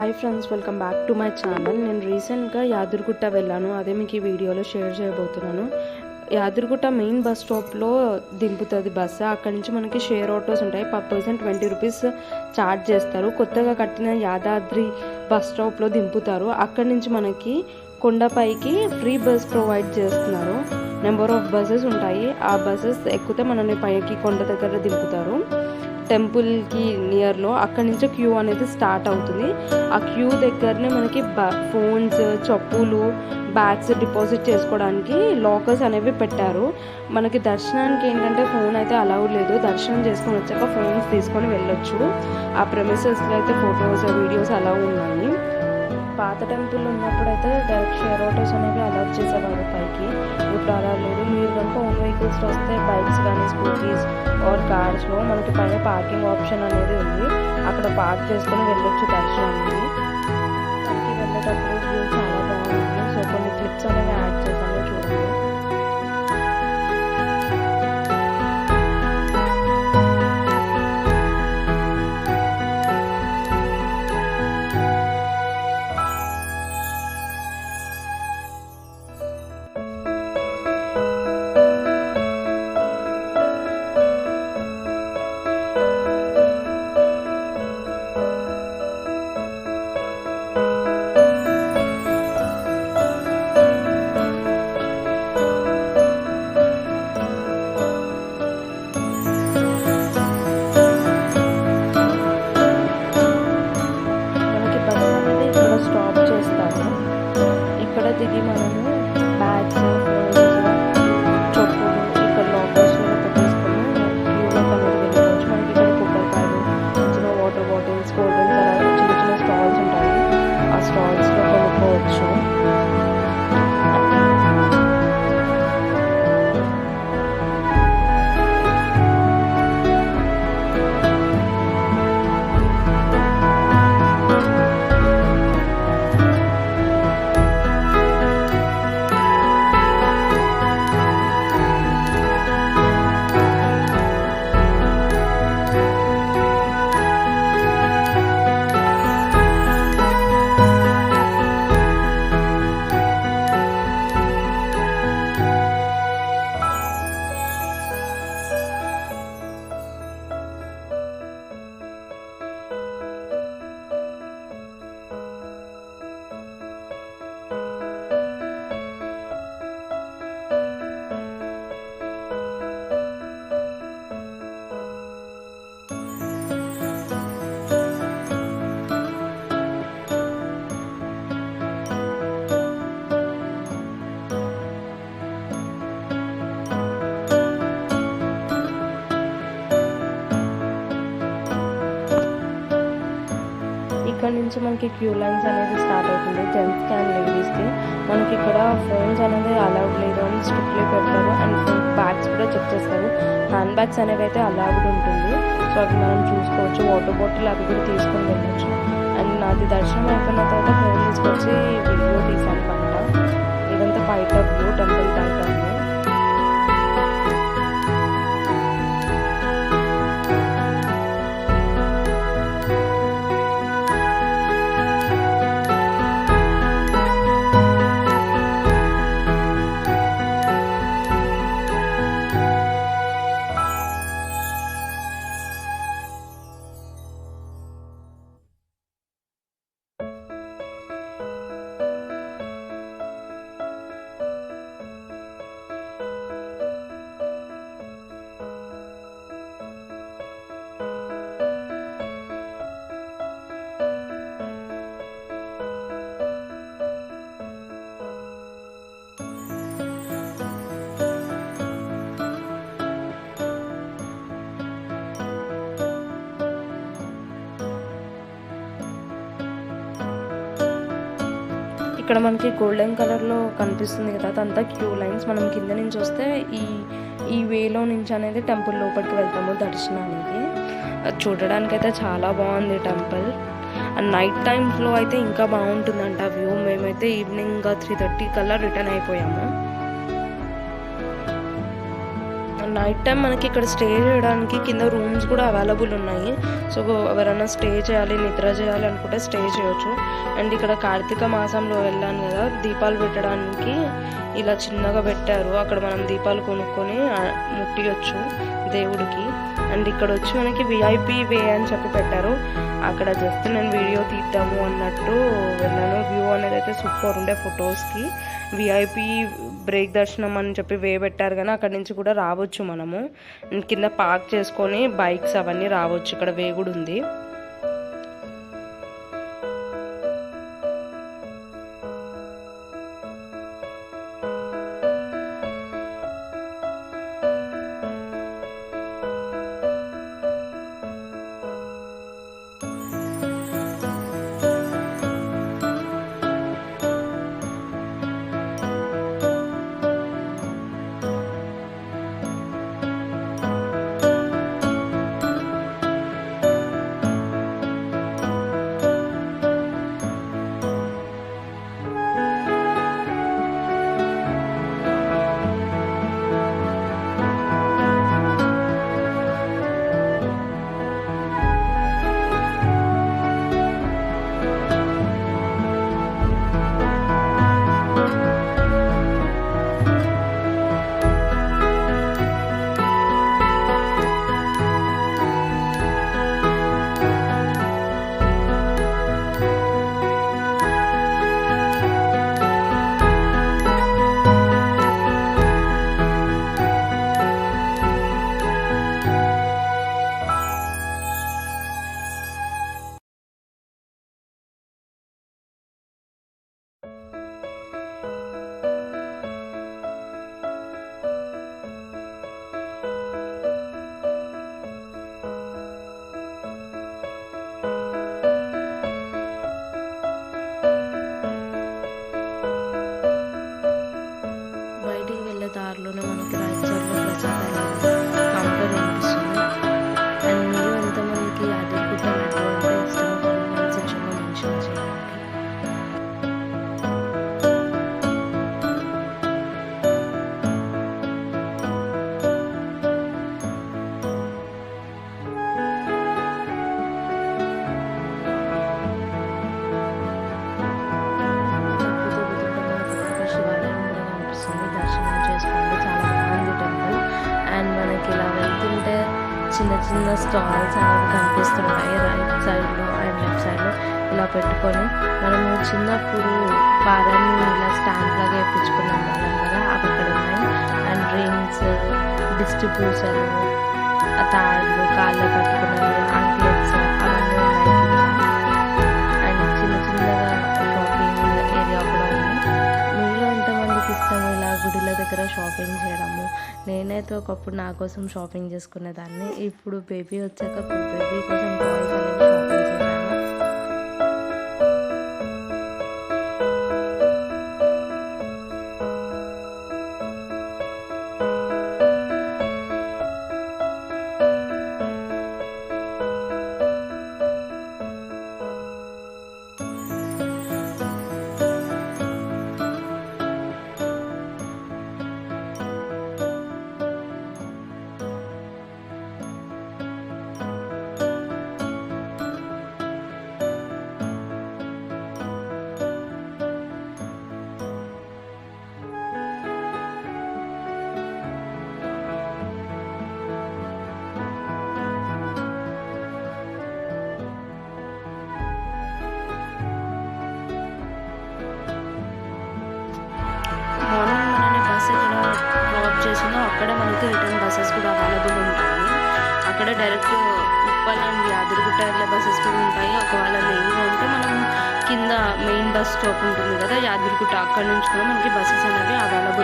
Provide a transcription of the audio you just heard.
Hi friends, welcome back to my channel. నేను రీసెంట్గా యాదగిరిగుట్ట వెళ్ళాను. అదే మీకు ఈ వీడియోలో షేర్ చేయబోతున్నాను. యాదగిరిగుట్ట మెయిన్ బస్ స్టాప్లో దింపుతుంది బస్సు. అక్కడి నుంచి మనకి షేర్ ఆటోస్ ఉంటాయి. పర్ పర్సన్ 20 రూపీస్ ఛార్జ్ చేస్తారు. కొత్తగా కట్టిన యాదాద్రి బస్ స్టాప్లో దింపుతారు. అక్కడి నుంచి మనకి కొండపైకి ఫ్రీ బస్ ప్రొవైడ్ చేస్తున్నారు. నెంబర్ ఆఫ్ బస్సెస్ ఉంటాయి. ఆ బస్సెస్ ఎక్కితే మనల్ని పైకి కొండ దగ్గర దింపుతారు. టెంపుల్కి నియర్లో అక్కడి నుంచి క్యూ అనేది స్టార్ట్ అవుతుంది. ఆ క్యూ దగ్గరనే మనకి ఫోన్స్, చెప్పులు, బ్యాగ్స్ డిపాజిట్ చేసుకోవడానికి లాకర్స్ అనేవి పెట్టారు. మనకి దర్శనానికి ఏంటంటే ఫోన్ అయితే అలౌడ్ లేదు. దర్శనం చేసుకొని వచ్చాక ఫోన్స్ తీసుకొని వెళ్ళొచ్చు. ఆ ప్రెమిసెస్లో అయితే ఫొటోస్, వీడియోస్ అలౌ ఉన్నాయి. పాత టెంపుల్ ఉన్నప్పుడు అయితే డైరెక్ట్ షేర్ ఆటోస్ అనేవి అలౌ చేసేవారు పైకి. ఇప్పుడు అలా లేదు. మీరు కనుక ఓన్ వెహికల్స్లో వస్తే బైక్స్ కానీ, స్కూటీస్ ఆర్ కార్స్లో మనకి పైన పార్కింగ్ ఆప్షన్ అనేది ఉంది. అక్కడ పార్క్ చేసుకొని వెళ్ళొచ్చు దర్శనానికి. దానికి వెళ్ళేటప్పుడు వ్యూ చాలా బాగుంది. సో కొన్ని క్లిప్స్ అనేవి యాడ్ చేశాను, చూడండి. దిగి మనము బ్యాగ్స్, చెప్పులు ఇక్కడ లాకర్స్లో పెట్టేసుకొని క్యూలోకి అనేది వెళ్ళిపోవచ్చు. మనకి ఇక్కడ కొబ్బరికాయలు, చిన్న వాటర్ బాటిల్స్, కోల్డ్ డ్రింక్స్ అలా చిన్న చిన్న స్టాల్స్ ఉంటాయి. ఆ స్టాల్స్లో కొనుక్కోవచ్చు. ఇక్కడ నుంచి మనకి క్యూ లైన్స్ అనేది స్టార్ట్ అవుతుంది. జెంట్స్కి అండ్ లేడీస్కి. మనకి ఇక్కడ ఫోన్స్ అనేది అలౌడ్ లేదు అని స్ట్రిక్ట్లీ పెడతారు. అండ్ బ్యాగ్స్ కూడా చెక్ చేస్తారు. హ్యాండ్ బ్యాగ్స్ అనేవి అయితే అలౌడ్ ఉంటుంది. సో అవి మనం చూసుకోవచ్చు. వాటర్ బాటిల్ అవి కూడా తీసుకొని వెళ్ళచ్చు. అండ్ నాది దర్శనం అయిపోయిన తర్వాత ఫోన్ తీసుకొచ్చి వీడియో తీసాను పైన. ఇదంతా బయట వ్యూ, టెంపుల్ బయట వ్యూ. ఇక్కడ మనకి గోల్డెన్ కలర్లో కనిపిస్తుంది కదా, అదంతా క్యూ లైన్స్. మనం కింద నుంచి వస్తే ఈ వేలో నుంచి అనేది టెంపుల్ లోపలికి వెళ్తాము దర్శనానికి. చూడడానికి అయితే చాలా బాగుంది టెంపుల్. అండ్ నైట్ టైమ్స్లో అయితే ఇంకా బాగుంటుందంట వ్యూ. మేమైతే ఈవినింగ్ 3:30 కల్లా రిటర్న్ అయిపోయాము. నైట్ టైం మనకి ఇక్కడ స్టే చేయడానికి కింద రూమ్స్ కూడా అవైలబుల్ ఉన్నాయి. సో ఎవరైనా స్టే చేయాలి, నిద్ర చేయాలి అనుకుంటే స్టే చేయొచ్చు. అండ్ ఇక్కడ కార్తీక మాసంలో వెళ్ళాను కదా, దీపాలు పెట్టడానికి ఇలా చిన్నగా పెట్టారు. అక్కడ మనం దీపాలు కొనుక్కొని ముట్టియొచ్చు దేవుడికి. అండ్ ఇక్కడ వచ్చి మనకి విఐపి వే అని చెప్పి పెట్టారు. అక్కడ జస్ట్ నేను వీడియో తీద్దాము అన్నట్టు వెళ్ళాను. వ్యూ అనేది అయితే సూపర్ ఉండే ఫొటోస్కి. విఐపి బ్రేక్ దర్శనం అని చెప్పి వే పెట్టారు, కానీ అక్కడి నుంచి కూడా రావచ్చు మనము. కింద పార్క్ చేసుకొని బైక్స్ అవన్నీ రావచ్చు. ఇక్కడ వే కూడా ఉంది. దారిలోనే మనకి రైట్ సైడ్లో ప్రసాదాలు కౌంటర్ కనిపిస్తుంది. అండ్ మీరు ఎంతమందికి యాదగిరిగుట్ట లడ్డు అంటే ఇష్టమో కామెంట్ సెక్షన్లో మెన్షన్ చేయండి. చిన్న చిన్న స్టాల్స్ అనేవి కనిపిస్తుంటాయి రైట్ సైడ్లో అండ్ లెఫ్ట్ సైడ్లో. ఇలా పెట్టుకొని మనము చిన్నప్పుడు పారాన్ని ఇలా స్టాంప్ లాగా వేయించుకున్నాం వాళ్ళం కదా, అవి ఇక్కడ ఉన్నాయి. అండ్ రింగ్స్, దిష్టి పూసలు, తాళ్ళు, కాళ్ళు కట్టుకున్నవి, అంక్లెట్స్ అవన్నీ ఉన్నాయి కింద. అండ్ చిన్న చిన్నగా షాపింగ్ ఏరియా కూడా ఉంది. మీలో ఎంతమందికి ఇష్టం ఇలా గుడిల దగ్గర షాపింగ్ చేయడము? నేనైతే ఒకప్పుడు నా కోసం షాపింగ్ చేసుకునేదాన్ని. ఇప్పుడు బేబీ వచ్చాక బేబీ కోసం టాయ్స్ అనేవి షాపింగ్ చేశాను. మార్నింగ్ మనని బస్ ఎక్కడ డ్రాప్ చేసిందో అక్కడే మనకి రిటర్న్ బస్సెస్ కూడా అవైలబుల్ ఉంటాయి. అక్కడ డైరెక్ట్ ఉప్పల్ అండ్ యాదగిరిగుట్ట వెళ్ళే బస్సెస్ కూడా ఉంటాయి. ఒకవేళ లేవు అంటే మనం కింద మెయిన్ బస్ స్టాప్ ఉంటుంది కదా యాదగిరిగుట్ట, అక్కడ నుంచి కూడా మనకి బస్సెస్ అనేవి అవైలబుల్